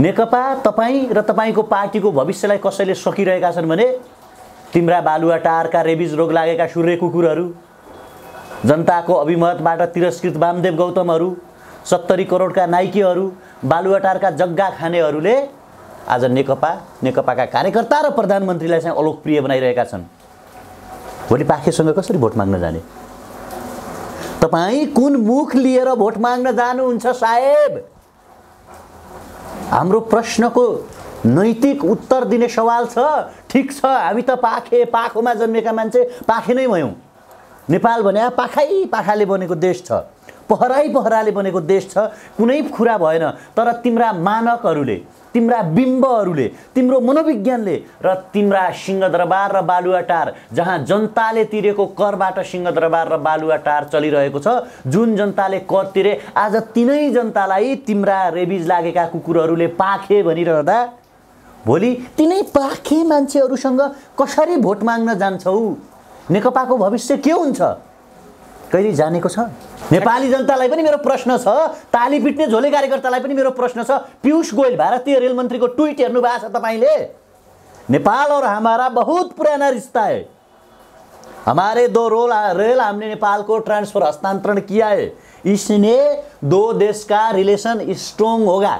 नेकपा तपाईँ र तपाईँको पार्टीको भविष्यलाई कसैले सकिरहेका छन् भने तिम्रा बालुवाटारका रेबिज रोग लागेका सूर्य कुकुरहरू, जनताको अभिमतबाट तिरस्कृत वामदेव गौतमहरू, 70 करोडका नाइकेहरू, बालुवाटारका जग्गा खानेहरूले आज नेकपाका कार्यकर्ता र प्रधानमन्त्रीलाई चाहिँ अलोकप्रिय बनाइरहेका छन्। भोलि पाखेसँग कसरी भोट माग्न जाने? तपाईँ कुन मुख लिएर भोट माग्न जानुहुन्छ साहेब? हाम्रो प्रश्नको नैतिक उत्तर दिने सवाल छ। ठिक छ, हामी त पाखोमा जन्मेका मान्छे पाखे नै भयौँ। नेपाल भने पाखाले बनेको देश छ, पहराले बनेको देश छ, कुनै कुरा भएन। तर तिम्रा मानकहरूले, तिम्रा बिम्बहरूले, तिम्रो मनोविज्ञानले र तिम्रा सिंहदरबार र बालुवाटार, जहाँ जनताले तिरेको करबाट सिंहदरबार र बालुवाटार चलिरहेको छ, जुन जनताले कर तिरे, आज तिनै जनतालाई तिम्रा रेबिज लागेका कुकुरहरूले पाखे भनिरहँदा भोलि तिनै पाखे मान्छेहरूसँग कसरी भोट माग्न जान्छौ? नेकपाको भविष्य के हुन्छ कहिले जानेको छ? नेपाली जनतालाई पनि मेरो प्रश्न छ, ताली पिट्ने झोले कार्यकर्तालाई पनि मेरो प्रश्न छ। पीयूष गोयल भारतीय रेल मन्त्रीको ट्विट हेर्नु भएको छ तपाईले? नेपाल और हमारा बहुत पुराना रिश्ता है, हमारे दो रेल हमने नेपाल को ट्रांसफर हस्तांतरण किया है, इसने दो देश का रिलेशन स्ट्रॉन्ग होगा।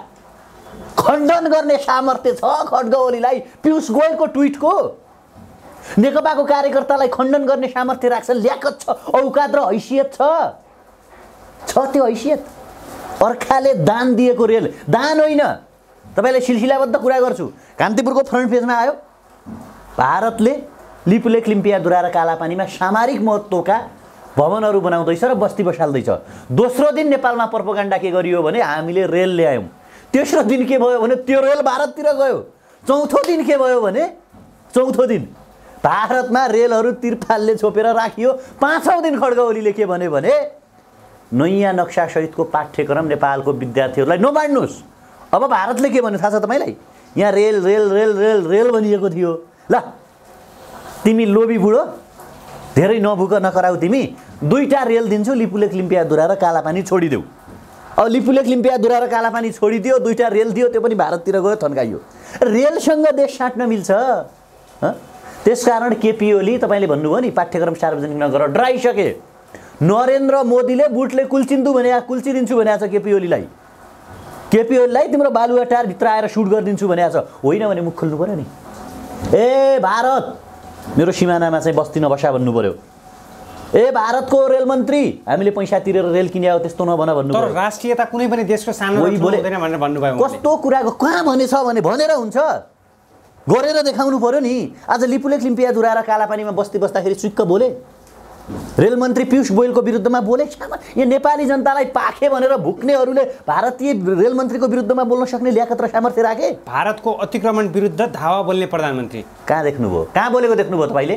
खण्डन गर्ने सामर्थ्य छ खड्ग ओलीलाई पीयूष गोयलको ट्विटको। नेकपाको कार्यकर्तालाई खण्डन गर्ने सामर्थ्य राख्छ, ल्याकत छ, औकात र हैसियत छ त्यो हैसियत। अर्खाले दान दिएको रेल, दान होइन, तपाईलाई सिलसिलाबद्ध कुरा गर्छु। कान्तिपुरको फ्रन्ट पेजमा आयो, भारतले लिपुलेख लिम्पियाधुरा र कालापानीमा सामरिक महत्त्वका भवनहरू बनाउँदैछ र बस्ती बसाल्दैछ। दोस्रो दिन नेपालमा प्रोपोगन्डा के गरियो भने हामीले रेल ल्यायौँ। तेस्रो दिन के भयो भने त्यो रेल भारततिर गयो। चौथो दिन के भयो भने चौथो दिन भारतमा रेलहरू तिरपालले छोपेर राखियो। पाँचौँ दिन खड्ग ओलीले के भन्यो भने नयाँ नक्सासहितको पाठ्यक्रम नेपालको विद्यार्थीहरूलाई नबाड्नुहोस्। अब भारतले के भन्यो थाहा छ तपाईँलाई? यहाँ rail rail rail rail rail भनिएको थियो। ल तिमी लोभी बुढो, धेरै नभुक नकराउ, तिमी दुईटा रेल दिन्छु, लिपुलेख लिम्पियाधुरा र कालापानी छोडिदेऊ। अब लिपुलेख लिम्पियाधुरा र कालापानी छोडिदियो, दुईटा रेल दियो, त्यो पनि भारततिर गयो, थन्काइयो। रेलसँग देश साट्न मिल्छ? त्यसकारण केपी ओली, तपाईँले भन्नुभयो नि पाठ्यक्रम सार्वजनिक नगर, डराइसके। नरेन्द्र मोदीले बुटले कुल्चिदिन्छु भनेको छ केपी ओलीलाई। केपी ओलीलाई तिम्रो बालुवाटार भित्र आएर सुट गरिदिन्छु भनेको छ। होइन भने मुख खोल्नु पर्यो नि। ए भारत, मेरो सिमानामा चाहिँ बस्ती नबसा भन्नु पर्यो। ए भारतको रेल मन्त्री, हामीले पैसा तिरेर रेल किन्या हो त्यस्तो नभन भन्नु पर्यो। तर राष्ट्रियता कुनै पनि देशको सानो हुँदैन भनेर भन्नुभयो। कस्तो कुराको कहाँ भनेछ भने भनेर हुन्छ, गरेर देखाउनु पर्यो नि। आज लिपुलेख लिम्पियाधुरा र कालापानीमा बस्ती बस्दाखेरि चुक्क बोले, रेल मन्त्री पीयूष गोयलको विरुद्धमा बोले। यहाँ नेपाली जनतालाई पाखे भनेर भुक्नेहरूले भारतीय रेल मन्त्रीको विरुद्धमा बोल्न सक्ने ल्याकत र सामर्थ्य राखे। भारतको अतिक्रमण विरुद्ध धावा बोल्ने प्रधानमन्त्री कहाँ देख्नुभयो? कहाँ बोलेको देख्नुभयो तपाईँले?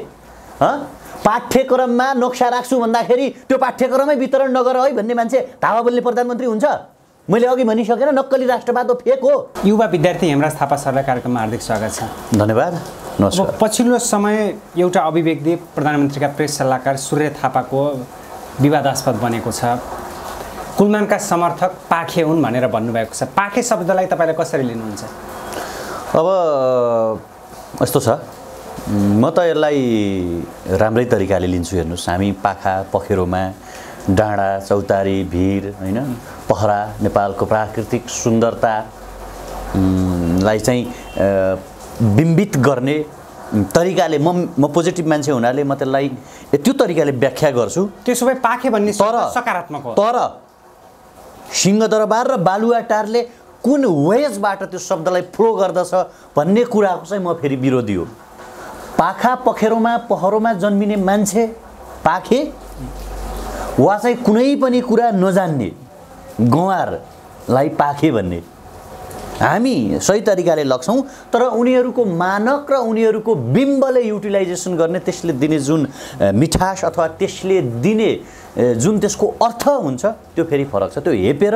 पाठ्यक्रममा नक्सा राख्छु भन्दाखेरि त्यो पाठ्यक्रमै वितरण नगर है भन्ने मान्छे धावा बोल्ने प्रधानमन्त्री हुन्छ? मैले अघि भनिसकेन, नक्कली राष्ट्रवाद हो, फेक हो। युवा विद्यार्थी हेमराज थापा सरलाई कार्यक्रममा हार्दिक स्वागत छ। धन्यवाद, नमस्कार। पछिल्लो समय एउटा अभिव्यक्ति प्रधानमन्त्रीका प्रेस सल्लाहकार सूर्य थापाको विवादास्पद बनेको छ। कुलमानका समर्थक पाखे हुन् भनेर भन्नुभएको छ। पाखे शब्दलाई तपाईँले कसरी लिनुहुन्छ? अब यस्तो छ, म त यसलाई राम्रै तरिकाले लिन्छु। हेर्नुहोस्, हामी पाखा पखेरोमा डाँडा चौतारी भिर होइन पहरा नेपालको प्राकृतिक सुन्दरतालाई चाहिँ बिम्बित गर्ने तरिकाले म पोजिटिभ मान्छे हुनाले म त्यसलाई त्यो तरिकाले व्याख्या गर्छु। त्यसो भए पाखे भन्ने सकारात्मक हो। तर सिंहदरबार र बालुवाटारले कुन वेजबाट त्यो शब्दलाई फ्लो गर्दछ भन्ने कुराको चाहिँ म फेरि विरोधी हो। पाखा पखेरोमा पहरोमा जन्मिने मान्छे पाखे वा चाहिँ कुनै पनि कुरा नजान्ने गँवारलाई पाखे भन्ने हामी सही तरिकाले लग्छौँ। तर उनीहरूको मानक र उनीहरूको बिम्बले युटिलाइजेसन गर्ने, त्यसले दिने जुन मिठास अथवा त्यसले दिने जुन त्यसको अर्थ हुन्छ त्यो फेरि फरक छ। त्यो हेपेर,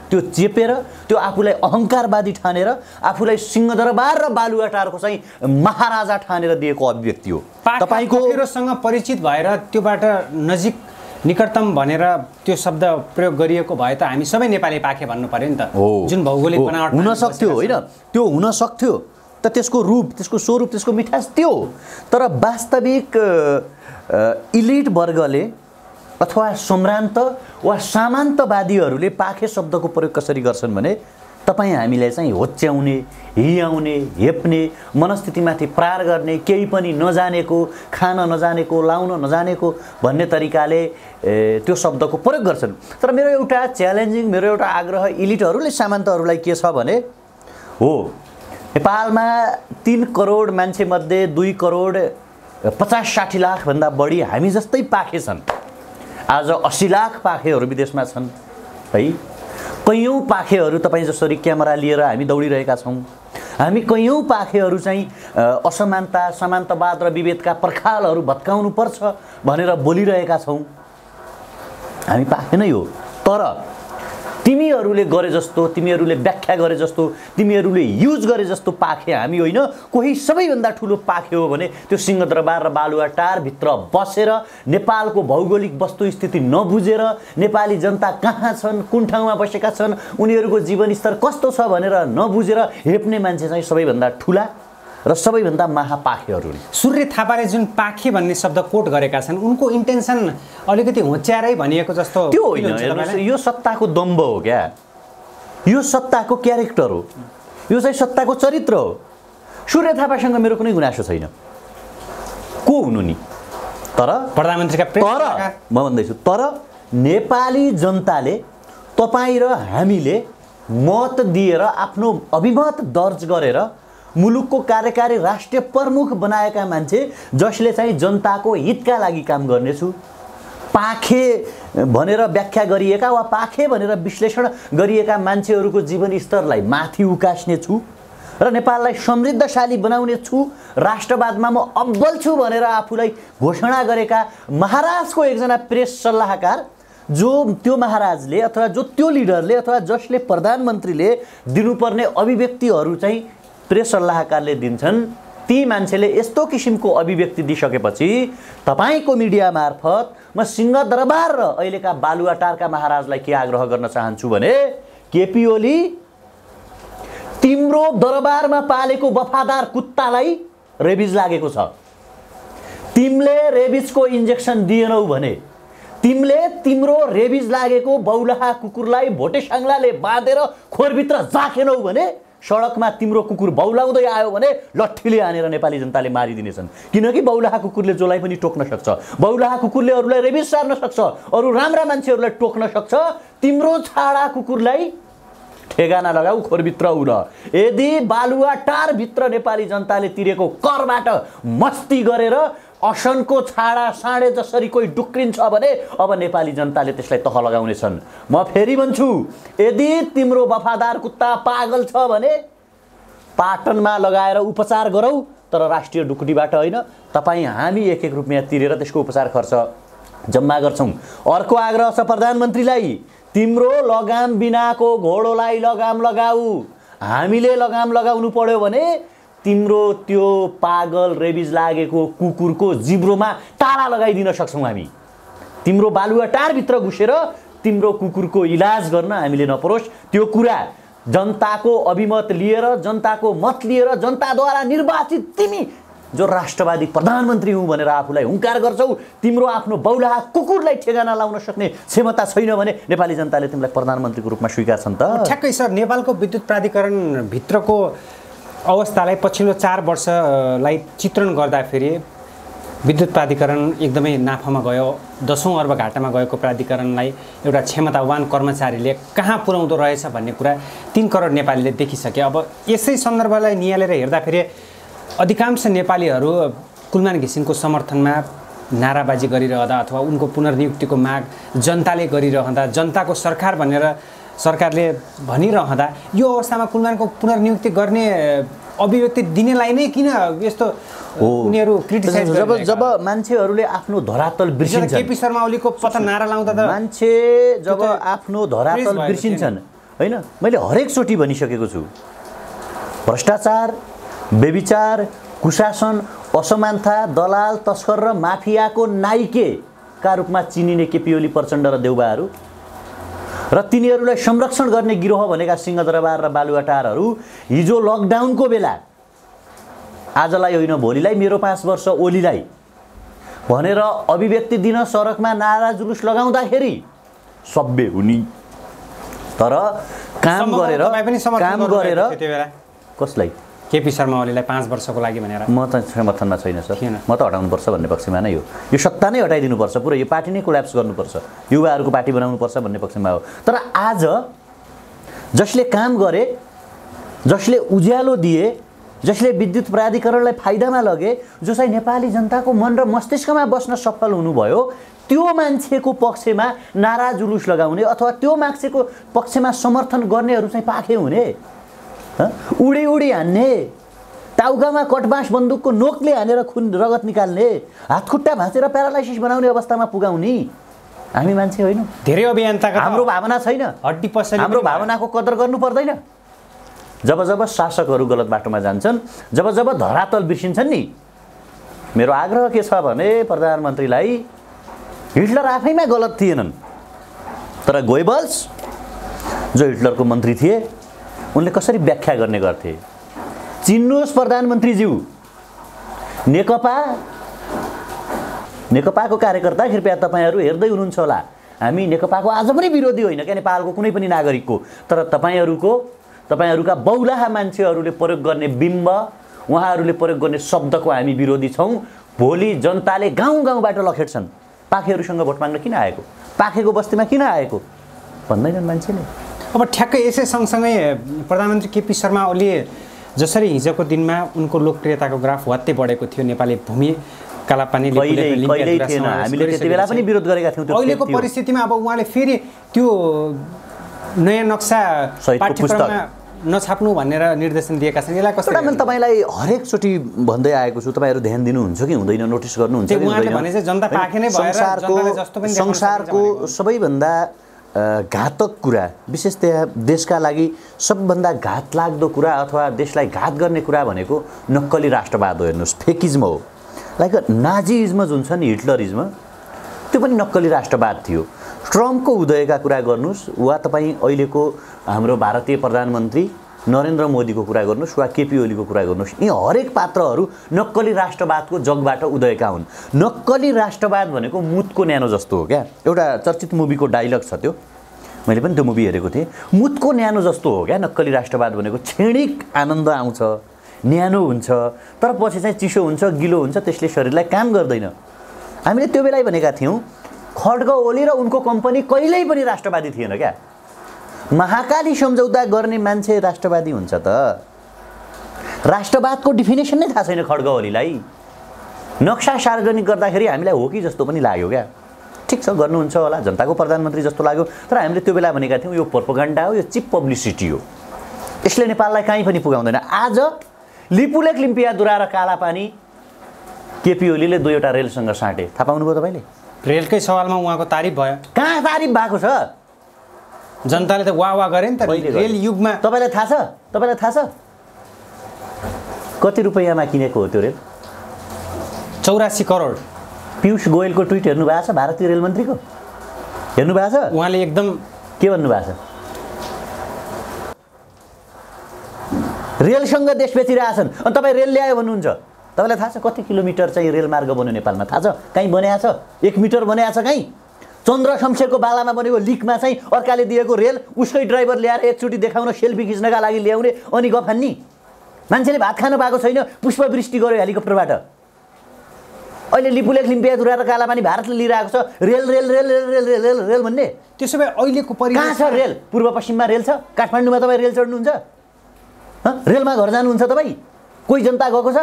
त्यो चेपेर, त्यो आफूलाई अहङ्कारवादी ठानेर, आफूलाई सिंहदरबार र बालुवाटारको चाहिँ महाराजा ठानेर दिएको अभिव्यक्ति हो। तपाईँको पखेरोसँग परिचित भएर त्योबाट नजिक निकटतम भनेर त्यो शब्द प्रयोग गरिएको भए त हामी सबै नेपाली पाखे भन्नु पर्यो नि त जुन भौगोलिक बनावट हुन सक्थ्यो होइन त्यो हुन सक्थ्यो त त्यसको रूप त्यसको स्वरूप त्यसको मिठास त्यो तर वास्तविक इलिट वर्गले अथवा सम्भ्रान्त वा सामन्तवादीहरूले पाखे शब्दको प्रयोग कसरी गर्छन् भने तपाईँ हामीलाई चाहिँ होच्याउने हियाउने हेप्ने मनस्थितिमाथि प्रहार गर्ने केही पनि नजानेको खान नजानेको लाउन नजानेको भन्ने तरिकाले त्यो शब्दको प्रयोग गर्छन् तर मेरो एउटा च्यालेन्जिङ मेरो एउटा आग्रह इलिटहरूले सामन्तहरूलाई के छ भने हो नेपालमा 3 करोड मान्छेमध्ये 2 करोड 50-60 लाख भन्दा बढी हामी जस्तै पाखे छन् आज 80 लाख पाखेहरू विदेशमा छन् है कैयौँ पाखेहरू तपाईँ जसरी क्यामेरा लिएर हामी दौडिरहेका छौँ हामी कैयौँ पाखेहरू चाहिँ असमानता सामन्तवाद र विभेदका पर्खालहरू भत्काउनु पर्छ भनेर बोलिरहेका छौँ हामी पाखे नै हो तर तिमीहरूले गरे जस्तो तिमीहरूले व्याख्या गरे जस्तो तिमीहरूले युज गरे जस्तो पाखे हामी होइन कोही सबैभन्दा ठुलो पाखे हो भने त्यो सिंहदरबार र बालुवाटारभित्र बसेर नेपालको भौगोलिक वस्तुस्थिति नबुझेर नेपाली जनता कहाँ छन् कुन ठाउँमा बसेका छन् उनीहरूको जीवनस्तर कस्तो छ भनेर नबुझेर हेप्ने मान्छे चाहिँ सबैभन्दा ठुला र सबैभन्दा महापाखेहरू सूर्य थापाले जुन पाखे भन्ने शब्द कोट गरेका छन् उनको इन्टेन्सन अलिकति होच्यारै भनिएको जस्तो त्यो होइन यो सत्ताको दम्भ हो क्या यो सत्ताको क्यारेक्टर हो यो चाहिँ सत्ताको चरित्र हो सूर्य थापासँग मेरो कुनै गुनासो छैन को हुनु नि तर प्रधानमन्त्रीका तर म भन्दैछु तर नेपाली जनताले तपाईँ र हामीले मत दिएर आफ्नो अभिमत दर्ज गरेर मुलुकको कार्यकारी राष्ट्रिय प्रमुख बनाएका मान्छे जसले चाहिँ जनताको हितका लागि काम गर्नेछु पाखे भनेर व्याख्या गरिएका वा पाखे भनेर विश्लेषण गरिएका मान्छेहरूको जीवनस्तरलाई माथि उकास्ने छु र नेपाललाई समृद्धशाली बनाउने छु राष्ट्रवादमा म अब्बल छु भनेर आफूलाई घोषणा गरेका महाराजको एकजना प्रेस सल्लाहकार जो त्यो महाराजले अथवा जो त्यो लिडरले अथवा जसले प्रधानमन्त्रीले दिनुपर्ने अभिव्यक्तिहरू चाहिँ प्रेस सल्लाहकारले दिन्छन् ती मान्छेले यस्तो किसिमको अभिव्यक्ति दिइसकेपछि तपाईको मिडिया मार्फत म सिंहदरबार र अहिलेका बालुवाटारका महाराजलाई के आग्रह गर्न चाहन्छु भने केपी ओली तिम्रो दरबारमा पालेको वफादार कुत्तालाई रेबिज लागेको छ तिमीले रेबिजको इन्जेक्सन दिएनौ भने तिमीले तिम्रो रेबिज लागेको बौलाहा कुकुरलाई भोटे साङ्लाले बाँधेर खोरभित्र जाखेनौ भने सडकमा तिम्रो कुकुर बौलाउँदै आयो भने लट्ठीले हानेर नेपाली जनताले मारिदिनेछन् किनकि बौलाहा कुकुरले जसलाई पनि टोक्न सक्छ बौलाहा कुकुरले अरूलाई रेबिज सार्न सक्छ अरू राम्रा मान्छेहरूलाई टोक्न सक्छ तिम्रो छाडा कुकुरलाई ठेगाना लगाऊ खोरभित्र उड यदि बालुवाटारभित्र नेपाली जनताले तिरेको करबाट मस्ती गरेर असनको छाडा साँडे जसरी कोही डुक्रिन्छ भने अब नेपाली जनताले त्यसलाई तह लगाउनेछन् म फेरि भन्छु यदि तिम्रो वफादार कुत्ता पागल छ भने पाटनमा लगाएर उपचार गरौ तर राष्ट्रिय ढुकुटीबाट होइन तपाईँ हामी एक रुपैयाँ तिरेर त्यसको उपचार खर्च जम्मा गर्छौं अर्को आग्रह छ प्रधानमन्त्रीलाई तिम्रो लगाम बिनाको घोडोलाई लगाम लगाऊ हामीले लगाम लगाउनु पर्यो भने तिम्रो त्यो पागल रेबिज लागेको कुकुरको जिब्रोमा ताला लगाइदिन सक्छौं हामी तिम्रो बालुवाटारभित्र घुसेर तिम्रो कुकुरको इलाज गर्न हामीले नपरोस् त्यो कुरा जनताको अभिमत लिएर जनताको मत लिएर जनताद्वारा निर्वाचित तिमी जो राष्ट्रवादी प्रधानमन्त्री हुँ भनेर आफूलाई हुंकार गर्छौ तिम्रो आफ्नो बौलाहा कुकुरलाई ठेगाना लाउन सक्ने क्षमता छैन भने नेपाली जनताले तिमीलाई प्रधानमन्त्रीको रूपमा स्वीकार्छन् त ठ्याक्कै सर नेपालको विद्युत प्राधिकरण भित्रको अवस्थालाई पछिल्लो 4 वर्षलाई चित्रण गर्दाखेरि विद्युत प्राधिकरण एकदमै नाफामा गयो 10औं अर्ब घाटामा गएको प्राधिकरणलाई एउटा क्षमतावान कर्मचारीले कहाँ पुर्याउँदो रहेछ भन्ने कुरा 3 करोड नेपालीले देखिसके अब यसै सन्दर्भलाई नियालेर हेर्दाखेरि अधिकांश नेपालीहरू कुलमान घिसिङको समर्थनमा नाराबाजी गरिरहँदा अथवा उनको पुनर्नियुक्तिको माग जनताले गरिरहँदा जनताको सरकार भनेर सरकारले भनिरहँदा यो अवस्थामा कुलमानको पुनर्नियुक्ति गर्ने अभिव्यक्ति दिनेलाई नै किन यस्तो उनीहरू क्रिटिसाइज जब जब मान्छेहरूले आफ्नो धरातल बिर्सिन्छन् केपी शर्मा ओलीको पतन नारा लाउँदा त मान्छे जब आफ्नो धरातल बिर्सिन्छन् हैन मैले हरेक चोटी भनिसकेको छु भ्रष्टाचार व्यभिचार कुशासन असमानता दलाल तस्कर र माफियाको नाइके का रूपमा चिनिने केपी ओली, प्रचण्ड र देउबाहरू र तिनीहरूलाई संरक्षण गर्ने गिरोह भनेका सिंहदरबार र बालुवाटारहरू हिजो लकडाउनको बेला आजलाई होइन भोलिलाई मेरो 5 वर्ष ओलीलाई भनेर अभिव्यक्ति दिन सडकमा नारा जुलुस लगाउँदाखेरि सभ्य हुने, तर काम गरेर कसलाई केपी शर्मा ओलीलाई 5 वर्षको लागि भनेर म त समर्थनमा छैन सर। म त हटाउनुपर्छ भन्ने पक्षमा नै हो। यो सत्ता नै हटाइदिनुपर्छ, पुरै यो पार्टी नै कोल्याप्स गर्नुपर्छ, युवाहरूको पार्टी बनाउनुपर्छ भन्ने पक्षमा हो। तर आज जसले काम गरे, जसले उज्यालो दिए, जसले विद्युत प्राधिकरणलाई फाइदामा लगे, जो चाहिँ नेपाली जनताको मन र मस्तिष्कमा बस्न सफल हुनुभयो, त्यो मान्छेको पक्षमा नारा जुलुस लगाउने अथवा त्यो मान्छेको पक्षमा समर्थन गर्नेहरू चाहिँ पाखे हुने, उडी उडी हान्ने, टाउकामा कटबास बन्दुकको नोकले हानेर खुन रगत निकाल्ने, हातखुट्टा भाँचेर प्यारालाइसिस बनाउने अवस्थामा पुगाउने हामी मान्छे होइनौँ। धेरै अभियन्ताको हाम्रो भावना छैन, हड्डी पसली हाम्रो भावनाको कदर गर्नु पर्दैन। जब जब शासकहरू गलत बाटोमा जान्छन्, जब जब धरातल बिर्सिन्छन् नि, मेरो आग्रह के छ भने प्रधानमन्त्रीलाई हिटलर आफैमा गलत थिएनन्, तर गोइबल्स जो हिटलरको मन्त्री थिए उनले कसरी व्याख्या गर्ने गर्थे। चिन्नुहोस् प्रधानमन्त्रीज्यू, नेकपाको कार्यकर्ता कृपया तपाईँहरू हेर्दै हुनुहुन्छ होला, हामी नेकपाको आज पनि विरोधी होइन क्या, नेपालको कुनै पनि नागरिकको, तर तपाईँहरूका बौलाहा मान्छेहरूले प्रयोग गर्ने बिम्ब, उहाँहरूले प्रयोग गर्ने शब्दको हामी विरोधी छौँ। भोलि जनताले गाउँ गाउँबाट लखेट्छन्, पाखेहरूसँग भोट माग्न किन आएको, पाखेको बस्तीमा किन आएको भन्दैनन् मान्छेले। अब ठ्याक्कै यसै सँगसँगै प्रधानमन्त्री केपी शर्मा ओली जसरी हिजोको दिनमा उनको लोकप्रियताको ग्राफ वात्तै बढेको थियो, नेपाली भूमि कालापानी हामीले त्यति बेला पनि विरोध गरेका थियौँ। अहिलेको परिस्थितिमा अब उहाँले फेरि त्यो नयाँ नक्सा पाठ्यक्रममा नछाप्नु भनेर निर्देशन दिएका छन्। यसलाई कसरी? मैले तपाईँलाई हरेकचोटि भन्दै आएको छु, तपाईँहरू ध्यान दिनुहुन्छ कि हुँदैन, नोटिस गर्नुहुन्छ कि हुँदैन? संसारको सबैभन्दा घातक कुरा, विशेष त्यहाँ देशका लागि सबभन्दा घातलाग्दो कुरा अथवा देशलाई घात गर्ने कुरा भनेको नक्कली राष्ट्रवाद हो। हेर्नुहोस्, फेकिज्म हो। लाइक नाजिज्म जुन छ नि, हिटलरिज्म, त्यो पनि नक्कली राष्ट्रवाद थियो। ट्रम्पको उदयका कुरा गर्नुहोस् वा तपाईँ अहिलेको हाम्रो भारतीय प्रधानमन्त्री नरेन्द्र मोदीको कुरा गर्नुहोस् वा केपी ओलीको कुरा गर्नुहोस्, यी हरेक पात्रहरू नक्कली राष्ट्रवादको जगबाट उदयका हुन्। नक्कली राष्ट्रवाद भनेको मुतको न्यानो जस्तो हो क्या। एउटा चर्चित मुभीको डाइलग छ, त्यो मैले पनि त्यो मुभी हेरेको थिएँ। मुतको न्यानो जस्तो हो क्या नक्कली राष्ट्रवाद भनेको। क्षणिक आनन्द आउँछ, न्यानो हुन्छ, तर पछि चाहिँ चिसो हुन्छ, गिलो हुन्छ, त्यसले शरीरलाई काम गर्दैन। हामीले त्यो बेलै भनेका थियौँ, खड्ग ओली र उनको कम्पनी कहिल्यै पनि राष्ट्रवादी थिएन क्या। महाकाली सम्झौता गर्ने मान्छे राष्ट्रवादी हुन्छ त? राष्ट्रवादको डिफिनेसन नै थाहा छैन खड्ग ओलीलाई। नक्सा सार्वजनिक गर्दाखेरि हामीलाई हो कि जस्तो पनि लाग्यो क्या। ठिक छ, गर्नुहुन्छ होला, जनताको प्रधानमन्त्री जस्तो लाग्यो, तर हामीले त्यो बेला भनेका थियौँ यो प्रोपोगन्डा हो, यो चिप पब्लिसिटी हो, यसले नेपाललाई कहीँ पनि पुगाउँदैन। आज लिपुलेक, लिम्पियादुरा र कालापानी केपी ओलीले दुईवटा रेलसँग साटे, थाहा पाउनुभयो तपाईँले? रेलकै सवालमा उहाँको तारिफ भयो। कहाँ तारिफ भएको छ? जनताले त वाह वाह गरे नि त रेल युगमा। तपाईँलाई थाहा छ कति रुपैयाँमा किनेको हो त्यो रेल? 84 करोड। पीयूष गोयलको ट्विट हेर्नु भएको छ? भारतीय रेल मन्त्रीको हेर्नु भएको छ? उहाँले एकदम के भन्नुभएको छ? रेलसँग देश बेचिरहेछन्, अनि तपाईँ रेल ल्यायो भन्नुहुन्छ। तपाईँलाई थाहा छ कति किलोमिटर चाहिँ रेलमार्ग बन्यो नेपालमा? थाहा छ? कहीँ बनाएको छ? 1 मिटर बनाएको छ कहीँ? चन्द्र शमशेरको बालामा बनेको लिकमा चाहिँ अर्काले दिएको रेल उसकै ड्राइभर ल्याएर एकचोटि देखाउन, सेल्फी खिच्नका लागि ल्याउने, अनि गफान्नी। मान्छेले भात खानु पाएको छैन, पुष्पवृष्टि गर्यो हेलिकप्टरबाट। अहिले लिपुलेक, लिम्पियादुरा र कालापानी भारतले लिइरहेको छ rail rail rail rail rail rail rail rail भन्ने। त्यसो भए अहिलेको परिवेश कहाँ छ रेल? पूर्व पश्चिममा रेल छ? काठमाडौँमा तपाईँ रेल चढ्नुहुन्छ? रेलमा घर जानुहुन्छ तपाईँ? कोही जनता गएको छ?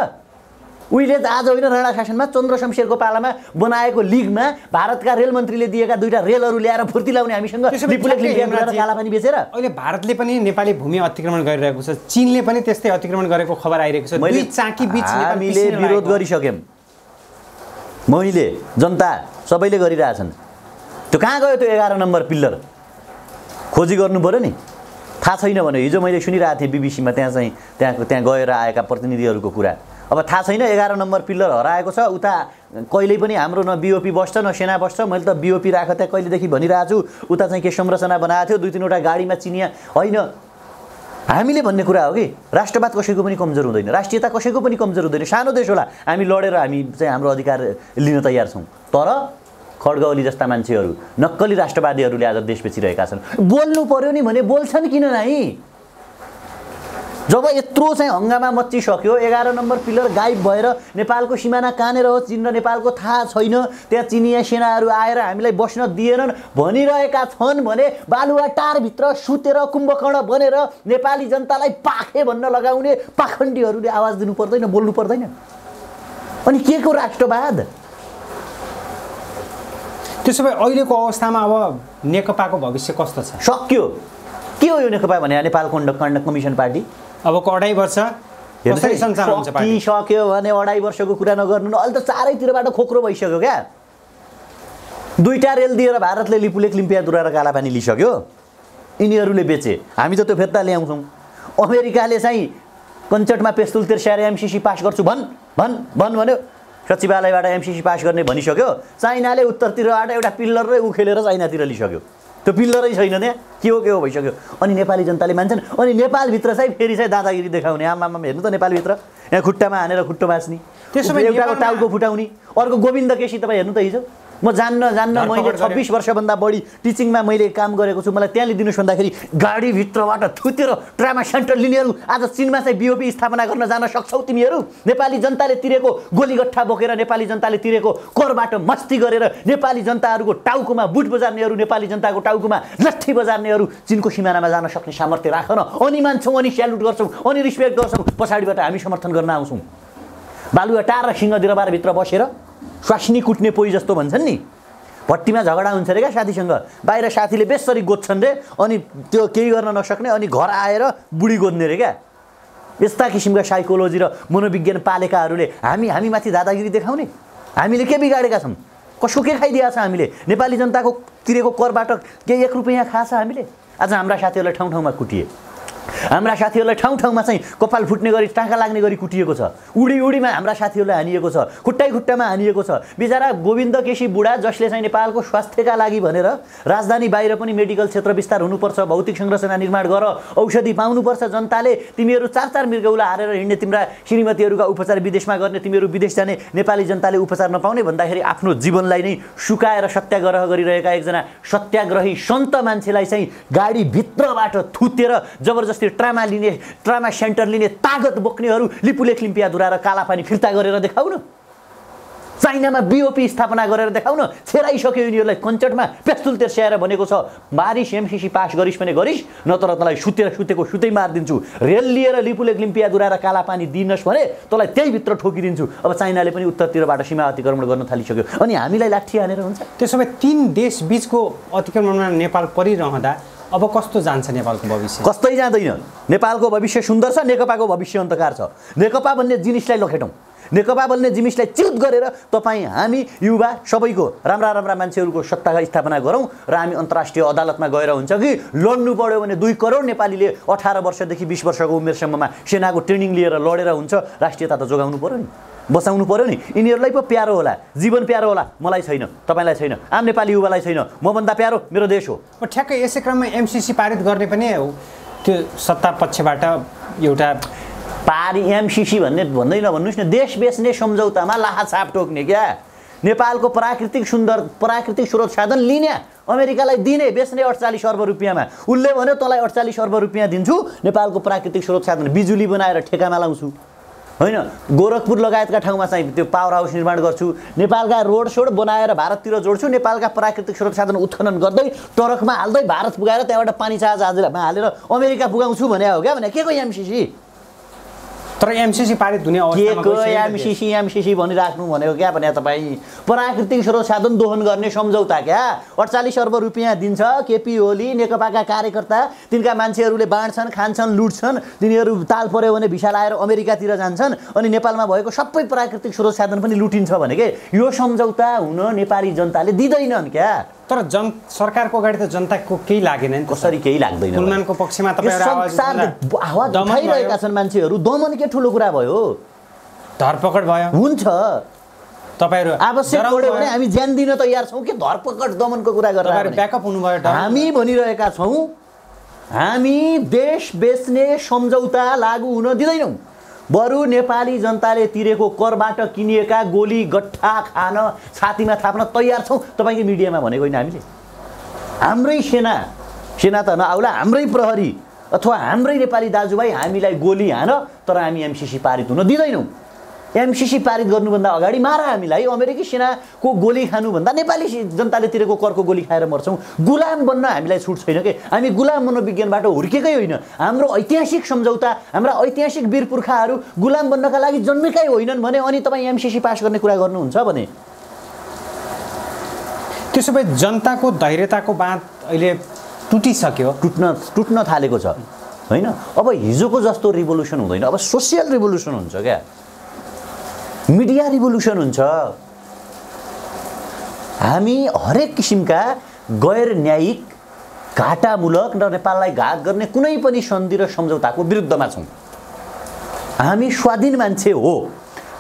उहिले आज होइन, राणा शासनमा चन्द्र शमशेरको पालामा बनाएको लिगमा भारतका रेल मन्त्रीले दिएका दुईटा रेलहरू ल्याएर फुर्ती लाउने हामीसँग लिपुलेक, लिम्पियादुरा र कालापानी बेचेर। अहिले भारतले पनि नेपाली भूमि अतिक्रमण गरिरहेको छ, चीनले पनि त्यस्तै अतिक्रमण गरेको खबर आइरहेको छ। दुई चाकी बीच हामीले विरोध गरिसक्यौँ, मैले, जनता सबैले गरिरहेछन्। त्यो कहाँ गयो त्यो 11 नम्बर पिल्लर? खोजी गर्नु पर्यो नि। थाहा छैन भने हिजो मैले सुनिरहेको थिएँ बीबीसीमा, त्यहाँ गएर आएका प्रतिनिधिहरूको कुरा। अब थाहा छैन 11 नम्बर पिल्लर हराएको छ उता कहिल्यै पनि हाम्रो न बिओपी बस्छ न सेना बस्छ मैले त बिओपी राख त्यहाँ कहिलेदेखि भनिरहेको छु उता चाहिँ के संरचना बनाएको थियो 2-3वटा गाडीमा चिनिया होइन हामीले भन्ने कुरा हो कि राष्ट्रवाद कसैको पनि कमजोर हुँदैन राष्ट्रियता कसैको पनि कमजोर हुँदैन सानो देश होला हामी लडेर हामी चाहिँ हाम्रो अधिकार लिन तयार छौँ तर खड्ग ओली जस्ता मान्छेहरू नक्कली राष्ट्रवादीहरूले आज देश बेचिरहेका छन् बोल्नु पर्यो नि भने बोल्छन् किन नै जब यत्रो चाहिँ हङ्गामा मच्चिसक्यो 11 नम्बर पिलर गायब भएर नेपालको सिमाना कहाँनिर हो चीन र नेपालको थाहा छैन त्यहाँ चिनिया सेनाहरू आएर हामीलाई बस्न दिएनन् भनिरहेका छन् भने बालुवाटारभित्र सुतेर कुम्भकर्ण बनेर नेपाली जनतालाई पाखे भन्न लगाउने पाखण्डीहरूले आवाज दिनु पर्दैन बोल्नु पर्दैन अनि के को राष्ट्रवाद त्यसो भए अहिलेको अवस्थामा अब नेकपाको भविष्य कस्तो छ सक्यो के हो यो नेकपा भने नेपाल कन्डक्ट कमिसन पार्टी अबको 2.5 वर्ष कसरी सञ्चालन हुन्छ पार्टी सक्यो भने 2.5 वर्षको कुरा नगर्नु न अहिले त चारैतिरबाट खोक्रो भइसक्यो क्या 2टा रेल दिएर भारतले लिपुलेख लिम्पियादुरा र कालापानी लिइसक्यो यिनीहरूले बेचे हामी त त्यो फिर्ता ल्याउँछौँ अमेरिकाले चाहिँ कन्चर्टमा पेस्तुल तिर्स्याएर एमसीसी पास गर्छु भन्यो सचिवालयबाट एमसीसी पास गर्ने भनिसक्यो चाइनाले उत्तरतिरबाट एउटा पिल्लर उखेलेर चाइनातिर लिइसक्यो त्यो पिल्लरै छैन त्यहाँ के हो भइसक्यो अनि नेपाली जनताले मान्छन् अनि नेपालभित्र चाहिँ फेरि चाहिँ दादागिरी देखाउने आमामा हेर्नु त नेपालभित्र यहाँ खुट्टामा हानेर खुट्टो बाँच्ने त्यसो एउटाको टाउको फुटाउने अर्को गोविन्द केसी तपाईँ हेर्नु त हिजो म जान्न मैले 26 वर्षभन्दा बढी टिचिङमा मैले काम गरेको छु मलाई त्यहाँ लिदिनुहोस् भन्दाखेरि गाडीभित्रबाट थुतेर ट्रामा सेन्टर लिनेहरू आज चीनमा चाहिँ बिओपी स्थापना गर्न जान सक्छौ तिमीहरू नेपाली जनताले तिरेको गोलीगट्ठा बोकेर नेपाली जनताले तिरेको करबाट मस्ती गरेर नेपाली जनताहरूको टाउकोमा बुट बजार्नेहरू नेपाली जनताको टाउकोमा लट्ठी बजार्नेहरू चीनको सिमानामा जान सक्ने सामर्थ्य राख न अनि मान्छौँ अनि स्यालुट गर्छौँ अनि रिस्पेक्ट गर्छौँ पछाडिबाट हामी समर्थन गर्न आउँछौँ बालुवाटार र सिंहदरबारभित्र बसेर स्वास्नी कुट्ने पोइ जस्तो भन्छन् नि भट्टीमा झगडा हुन्छ रे क्या साथीसँग बाहिर साथीले बेसरी गोज्छन् रे अनि त्यो केही गर्न नसक्ने अनि घर आएर बुढी गोज्ने रे क्या यस्ता किसिमका साइकोलोजी र मनोविज्ञान पालेकाहरूले हामी माथि दादागिरी देखाउने हामीले के बिगाडेका छौँ कसको के खाइदिएको छ हामीले नेपाली जनताको तिरेको करबाट के 1 रुपैयाँ खाछ हामीले आज हाम्रा साथीहरूलाई ठाउँ ठाउँमा कुटिए हाम्रा साथीहरूलाई ठाउँ ठाउँमा चाहिँ कपाल फुट्ने गरी टाँका लाग्ने गरी कुटिएको छ उडीमा हाम्रा साथीहरूलाई हानिएको छ खुट्टामा हानिएको छ बिचरा गोविन्द केसी बुढा जसले चाहिँ नेपालको स्वास्थ्यका लागि भनेर राजधानी बाहिर पनि मेडिकल क्षेत्र विस्तार हुनुपर्छ भौतिक संरचना निर्माण गर औषधि पाउनुपर्छ जनताले तिमीहरू 4 मिर्गौला हारेर हिँड्ने तिम्रा श्रीमतीहरूका उपचार विदेशमा गर्ने तिमीहरू विदेश जाने नेपाली जनताले उपचार नपाउने भन्दाखेरि आफ्नो जीवनलाई नै सुकाएर सत्याग्रह गरिरहेका एकजना सत्याग्रही सन्त मान्छेलाई चाहिँ गाडीभित्रबाट थुतेर जबरजस्ती ट्रामा सेन्टर लिने तागत बोक्नेहरू लिपुलेख लिम्पियादुरा र कालापानी फिर्ता गरेर देखाउन चाइनामा बिओपी स्थापना गरेर देखाउन छेराइसक्यो यिनीहरूलाई कन्चर्टमा पेस्तुल तेर्स्याएर भनेको छ मारिस एमसीसी पास गरिस् भने गरिस् नत्र तँलाई सुतेको सुतै मारिदिन्छु रेल लिएर लिपुलेख लिम्पियादुरा र कालापानी दिनस् भने तँलाई त्यहीभित्र ठोकिदिन्छु अब चाइनाले पनि उत्तरतिरबाट सीमा अतिक्रमण गर्न थालिसक्यो अनि हामीलाई लाठी हानेर हुन्छ त्यसो भए 3 देश बीचको अतिक्रमणमा नेपाल परिरहँदा अब कस्तो जान्छ नेपालको भविष्य कस्तै जाँदैन नेपालको भविष्य सुन्दर छ नेकपाको भविष्य अन्धकार छ नेकपा भन्ने जिनिसलाई लखेटौँ नेकपा भन्ने जिनिसलाई च्युत गरेर तपाईँ हामी युवा सबैको राम्रा मान्छेहरूको सत्ता स्थापना गरौँ र हामी अन्तर्राष्ट्रिय अदालतमा गएर हुन्छ कि लड्नु पर्यो भने 2 करोड नेपालीले 18 वर्षदेखि 20 वर्षको उमेरसम्ममा सेनाको ट्रेनिङ लिएर लडेर हुन्छ राष्ट्रियता त जोगाउनु पर्यो नि बचाउनु पर्यो नि यिनीहरूलाई पो प्यारो होला जीवन प्यारो होला मलाई छैन तपाईँलाई छैन आम नेपाली युवालाई छैन मभन्दा प्यारो मेरो देश हो ठ्याक्कै यसै क्रममा एमसीसी पारित गर्ने पनि त्यो सत्ता पक्षबाट एउटा एमसीसी भन्दै नभन्नुहोस् न देश बेच्ने सम्झौतामा लाहाछाप टोक्ने क्या नेपालको प्राकृतिक स्रोत साधन लिने अमेरिकालाई दिने बेच्ने 48 अर्ब रुपियाँमा उसले भन्यो तँलाई 48 अर्ब रुपियाँ दिन्छु नेपालको प्राकृतिक स्रोत साधन बिजुली बनाएर ठेकामा लाउँछु होइन गोरखपुर लगायतका ठाउँमा चाहिँ त्यो पावर हाउस निर्माण गर्छु नेपालका रोड सोड बनाएर भारततिर जोड्छु नेपालका प्राकृतिक स्रोत साधन उत्खनन गर्दै टरकमा हाल्दै भारत पुगाएर त्यहाँबाट पानी जहाज हालेर अमेरिका पुगाउँछु भने हो क्या भने के को एमसीसी तर एमसीसी पारित हुने अवस्थामा के को एमसीसी भनिराख्नु भनेको क्या भने तपाईँ प्राकृतिक स्रोत साधन दोहन गर्ने सम्झौता क्या 48 अर्ब रुपियाँ दिन्छ केपी ओली नेकपाका कार्यकर्ता तिनका मान्छेहरूले बाँड्छन् खान्छन् लुट्छन् तिनीहरू ताल पर्यो भने भिसा लाएर अमेरिकातिर जान्छन् अनि नेपालमा भएको सबै प्राकृतिक स्रोत साधन पनि लुटिन्छ भने के यो सम्झौता हुन नेपाली जनताले दिँदैनन् क्या तर सरकारको अगाडि त जनताको केही लागेन नि कसरी केही लाग्दैन कुलमानको पक्षमा तपाईहरु आवाज उठाइरहेका छन् मान्छेहरू दमन के ठुलो कुरा भयो धरपकड भयो हुन्छ तपाईहरु आवश्यक पऱ्यो भने हामी ज्यान दिन तयार छौँ के धरपकड दमनको कुरा गरेर ब्याकअप हुनुभयो हामी भनिरहेका छौँ हामी देश बेच्ने सम्झौता लागू हुन दिँदैनौँ बरु नेपाली जनताले तिरेको करबाट किनिएका गोली गट्ठा खान छातीमा थाप्न तयार छौँ तपाईँको मिडियामा भनेको होइन हामीले हाम्रै सेना त नआउला हाम्रै प्रहरी अथवा हाम्रै नेपाली दाजुभाइ हामीलाई गोली हान तर हामी एमसीसी पारित हुन दिँदैनौँ एमसीसी पारित गर्नुभन्दा अगाडि मार हामीलाई अमेरिकी सेनाको गोली खानुभन्दा नेपाली जनताले तिरेको करको गोली खाएर मर्छौँ गुलाम बन्न हामीलाई छुट छैन के हामी गुलाम मनोविज्ञानबाट हुर्केकै होइन हाम्रो ऐतिहासिक सम्झौता हाम्रा ऐतिहासिक वीर पुर्खाहरू गुलाम बन्नका लागि जन्मेकै होइनन् भने अनि तपाईँ एमसीसी पास गर्ने कुरा गर्नुहुन्छ भने त्यसो भए जनताको धैर्यताको बाँध अहिले टुटिसक्यो टुट्न थालेको छ होइन अब हिजोको जस्तो रिभोल्युसन हुँदैन अब सोसियल रिभोल्युसन हुन्छ क्या मिडिया रिभोल्युसन हुन्छ हामी हरेक किसिमका गैर न्यायिक घाटामूलक र नेपाललाई घात गर्ने कुनै पनि सन्धि र सम्झौताको विरुद्धमा छौँ हामी स्वाधीन मान्छे हो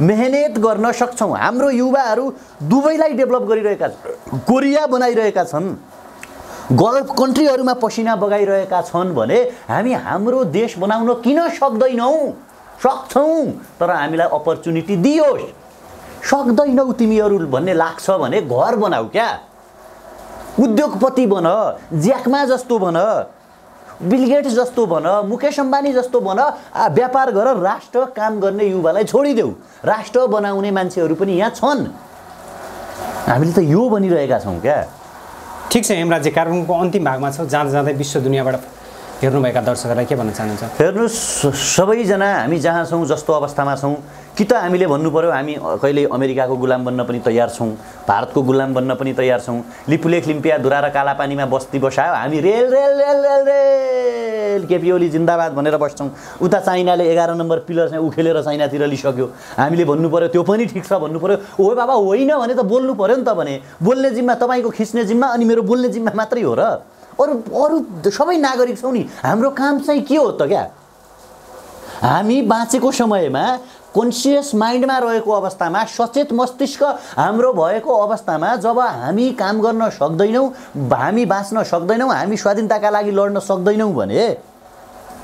मेहनत गर्न सक्छौँ हाम्रो युवाहरू दुबईलाई डेभलप गरिरहेका छन् कोरिया बनाइरहेका छन् गल्फ कन्ट्रीहरूमा पसिना बगाइरहेका छन् भने हामी हाम्रो देश बनाउन किन सक्दैनौँ सक्छौँ तर हामीलाई अपर्च्युनिटी दियोस् सक्दैनौ तिमीहरू भन्ने लाग्छ भने घर बनाऊ क्या उद्योगपति बन ज्याकमा जस्तो बन बिल गेट्स जस्तो बन मुकेश अम्बानी जस्तो बन व्यापार गर राष्ट्र काम गर्ने युवालाई छोडिदेऊ राष्ट्र बनाउने मान्छेहरू पनि यहाँ छन् हामीले त यो भनिरहेका छौँ क्या ठिक छ हेमराजी कार्यक्रमको अन्तिम भागमा छ जाँदा जाँदै विश्व दुनियाँबाट हेर्नुभएका दर्शकहरूलाई के भन्न चाहनुहुन्छ हेर्नुहोस् सबैजना हामी जहाँ छौँ जस्तो अवस्थामा छौँ कि त हामीले भन्नु पर्यो हामी कहिले अमेरिकाको गुलाम बन्न पनि तयार छौँ भारतको गुलाम बन्न पनि तयार छौँ लिपुलेख लिम्पिया धुरा र कालापानीमा बस्ती बसायो हामी rail rail rail rail rail KP Oli जिन्दाबाद भनेर बस्छौँ उता चाइनाले 11 नम्बर पिलर चाहिँ उखेलेर चाइनातिर लिइसक्यो हामीले भन्नु पर्यो त्यो पनि ठिक छ भन्नु पर्यो ओ बाबा होइन भने त बोल्नु पर्यो नि त भने बोल्ने जिम्मा तपाईँको खिच्ने जिम्मा अनि मेरो बोल्ने जिम्मा मात्रै हो र अरू सबै नागरिक छौँ नि हाम्रो काम चाहिँ के हो त क्या हामी बाँचेको समयमा कन्सियस माइन्डमा रहेको अवस्थामा सचेत मस्तिष्क हाम्रो भएको अवस्थामा जब हामी काम गर्न सक्दैनौँ हामी बाँच्न सक्दैनौँ हामी स्वाधीनताका लागि लड्न सक्दैनौँ भने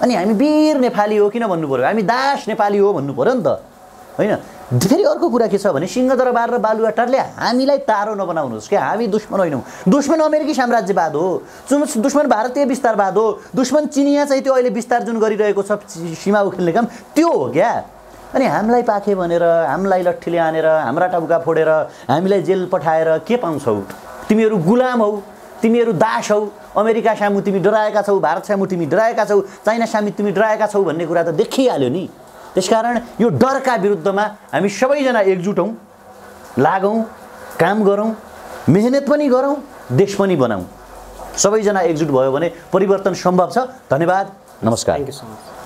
अनि हामी वीर नेपाली हो किन भन्नु पर्यो हामी दास नेपाली हो भन्नु पर्यो नि त होइन फेरि अर्को कुरा के छ भने सिंहदरबार र बालुवाटारले हामीलाई तारो नबनाउनुहोस् क्या हामी दुश्मन होइनौँ दुश्मन अमेरिकी साम्राज्यवाद हो दुश्मन भारतीय विस्तारवाद हो दुश्मन चिनिया चाहिँ त्यो अहिले विस्तार जुन गरिरहेको छ सीमा उखेल्ने काम त्यो हो क्या अनि हामीलाई पाखे भनेर हामीलाई लट्ठीले हानेर हाम्रा टाउका फोडेर हामीलाई जेल पठाएर के पाउँछौ तिमीहरू गुलाम हौ तिमीहरू दास हौ अमेरिका सामु तिमी डराएका छौ भारत सामु तिमी डराएका छौ चाइना सामु तिमी डराएका छौ भन्ने कुरा त देखिहाल्यो नि त्यसकारण यो डरका विरुद्धमा हामी सबैजना एकजुट हौँ लागौँ काम गरौँ मेहनत पनि गरौँ देश पनि बनाऊँ सबैजना एकजुट भयो भने परिवर्तन सम्भव छ धन्यवाद नमस्कार थ्याङ्क यू सो मच